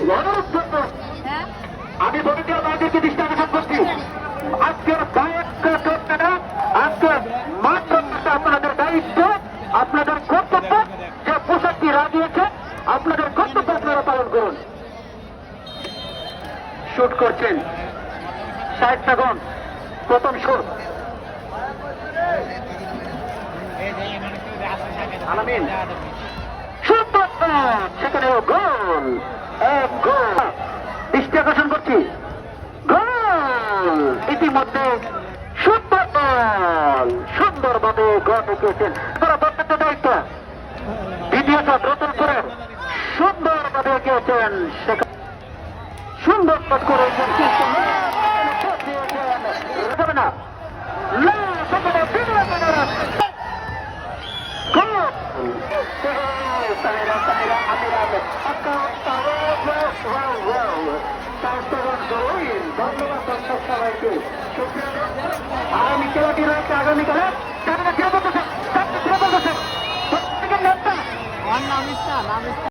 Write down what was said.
অনুরোধ করব, আমি ভলেন্টিয়ার ভাইদেরকে দৃষ্টি আকর্ষণ করছি, আজকের টুর্নামেন্টে আজকে মাঠ টুর্নামেন্টে আপনাদের দায়িত্ব, আপনাদের কর্তব্য, যে পোশাকটি রাজিয়েছে আপনাদের কর্তব্য আপনারা পালন করুন। শুট করছেন 60 সেকেন্ড, প্রথম শুট। আলামিন শুট, সেখানে গোল, এক গোল। দৃষ্টি আকর্ষণ করছি, গোল। ইতিমধ্যে সুন্দরভাবে গোল ঢুকিয়েছেন তারা বর্তমানে দায়িত্ব। দ্বিতীয় শট রতন করে সুন্দরভাবে গিয়েছেন, সেখানে সুন্দর শট করেছেন, যাবে না, সেখানে আগামী খেলাটি রয়েছে, আগামীকালে